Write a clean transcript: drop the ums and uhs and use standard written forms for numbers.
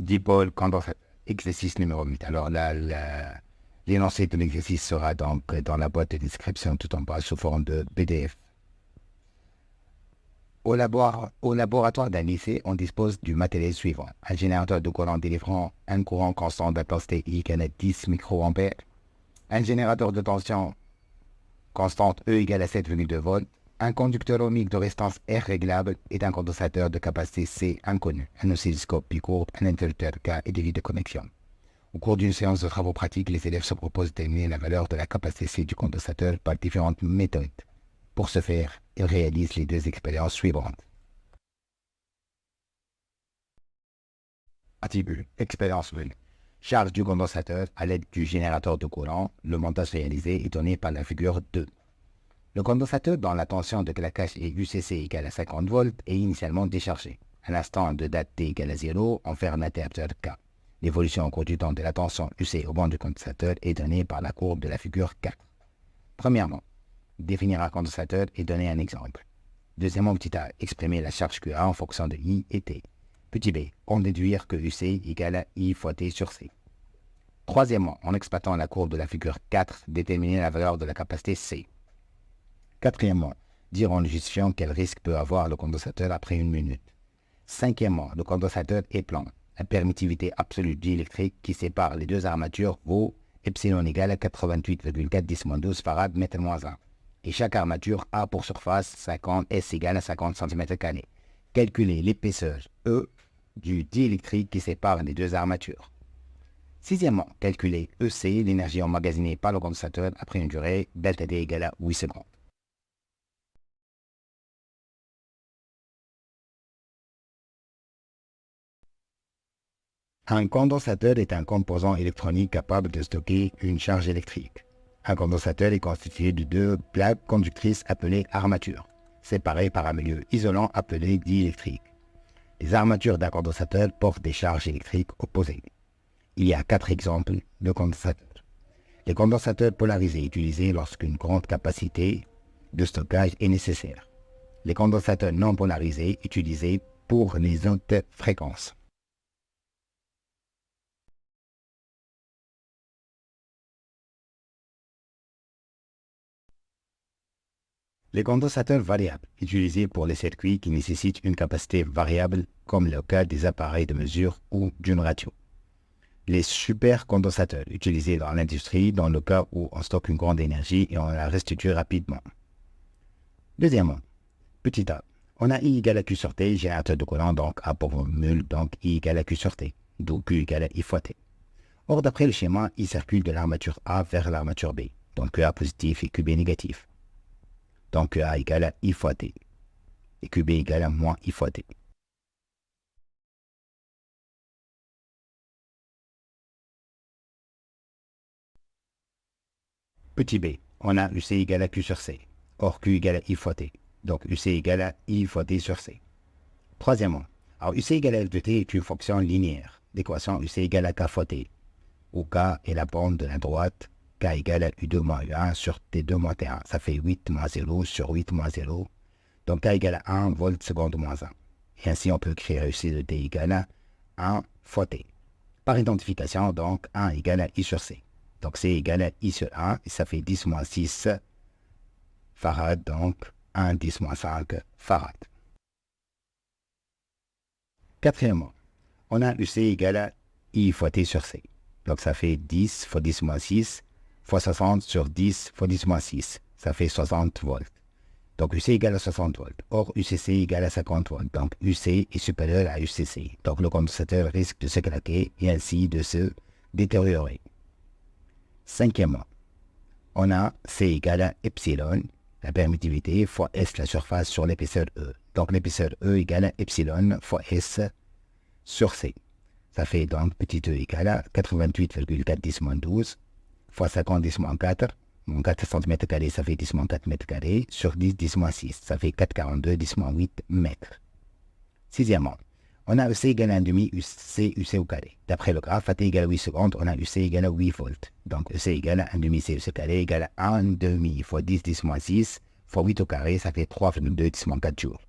dipôle condensateur. Exercice numéro 8. Alors là, l'énoncé de l'exercice sera donc dans la boîte de description tout en bas sous forme de PDF. Au laboratoire d'un lycée, on dispose du matériel suivant. Un générateur de courant délivrant un courant constant d'intensité I égale à 10 microampères. Un générateur de tension constante E égale à 7,2 volts. Un conducteur ohmique de résistance R réglable et un condensateur de capacité C inconnu. Un oscilloscope bicourbe, un interrupteur K et des vis de connexion. Au cours d'une séance de travaux pratiques, les élèves se proposent de déterminer la valeur de la capacité C du condensateur par différentes méthodes. Pour ce faire, ils réalisent les deux expériences suivantes. Attribut. Expérience 1. Charge du condensateur à l'aide du générateur de courant. Le montage réalisé est donné par la figure 2. Le condensateur dont la tension de claquage est UCC égale à 50 volts est initialement déchargé. À l'instant de date T égale à 0, on fait un interrupteur K. L'évolution au cours du temps de la tension UC au banc du condensateur est donnée par la courbe de la figure 4. Premièrement, définir un condensateur et donner un exemple. Deuxièmement, petit a, exprimer la charge QA en fonction de I et T. Petit b, on déduire que UC égale à I fois T sur C. Troisièmement, en exploitant la courbe de la figure 4, déterminer la valeur de la capacité C. Quatrièmement, dire en justifiant quel risque peut avoir le condensateur après une minute. Cinquièmement, le condensateur est plein. La permittivité absolue diélectrique qui sépare les deux armatures vaut epsilon égale à 88,4 10-12 farad mètre-1. Et chaque armature a pour surface 50 S égale à 50 cm². Calculer l'épaisseur E du diélectrique qui sépare les deux armatures. Sixièmement, calculer EC, l'énergie emmagasinée par le condensateur après une durée delta D égale à 8 secondes. Un condensateur est un composant électronique capable de stocker une charge électrique. Un condensateur est constitué de deux plaques conductrices appelées armatures, séparées par un milieu isolant appelé diélectrique. Les armatures d'un condensateur portent des charges électriques opposées. Il y a 4 exemples de condensateurs. Les condensateurs polarisés utilisés lorsqu'une grande capacité de stockage est nécessaire. Les condensateurs non polarisés utilisés pour les hautes fréquences. Les condensateurs variables, utilisés pour les circuits qui nécessitent une capacité variable, comme le cas des appareils de mesure ou d'une radio. Les supercondensateurs, utilisés dans l'industrie dans le cas où on stocke une grande énergie et on la restitue rapidement. Deuxièmement, petit a, on a I égale à Q sur T, générateur de courant, donc A pour formule, donc I égale à Q sur T, donc Q égale à I fois T. Or, d'après le schéma, I circule de l'armature A vers l'armature B, donc QA positif et QB négatif. Donc QA égale à I fois T, et QB égale à moins I fois T. Petit b, on a UC égale à Q sur C, or Q égale à I fois T, donc UC égale à I fois T sur C. Troisièmement, alors UC égale à F de T est une fonction linéaire d'équation UC égale à K fois T, où K est la bande de la droite, K égale à U2 moins U1 sur T2 moins T1, ça fait 8 moins 0 sur 8 moins 0, donc K égale à 1 volt seconde moins 1. Et ainsi on peut écrire UC de T égale à 1 fois T. Par identification, donc 1 égale à I sur C. Donc C égale à I sur 1, et ça fait 10 moins 6 farad, donc 1 10 moins 5 farad. Quatrièmement, on a UC égale à I fois T sur C. Donc ça fait 10 fois 10 moins 6 fois 60 sur 10 fois 10 moins 6. Ça fait 60 volts. Donc UC égale à 60 volts. Or UCC égale à 50 volts. Donc UC est supérieur à UCC. Donc le condensateur risque de se claquer et ainsi de se détériorer. Cinquièmement, on a C égale à epsilon, la permittivité, fois S la surface sur l'épaisseur E. Donc l'épaisseur E égale à epsilon fois S sur C. Ça fait donc petit e égale à 88,4 10 moins 12 fois 50 10 moins 4. Mon 4 cm², ça fait 10 moins 4 m², sur 10 10 moins 6. Ça fait 4,42 10 moins 8 mètres. Sixièmement, on a EC égale à 1 demi UC au carré. D'après le graphe, à T égale à 8 secondes, on a UC égale à 8 volts. Donc EC égale à 1 demi CUC carré égale à 1 demi fois 10 10 moins 6 fois 8 au carré, ça fait 3,2 10 moins 4 jours.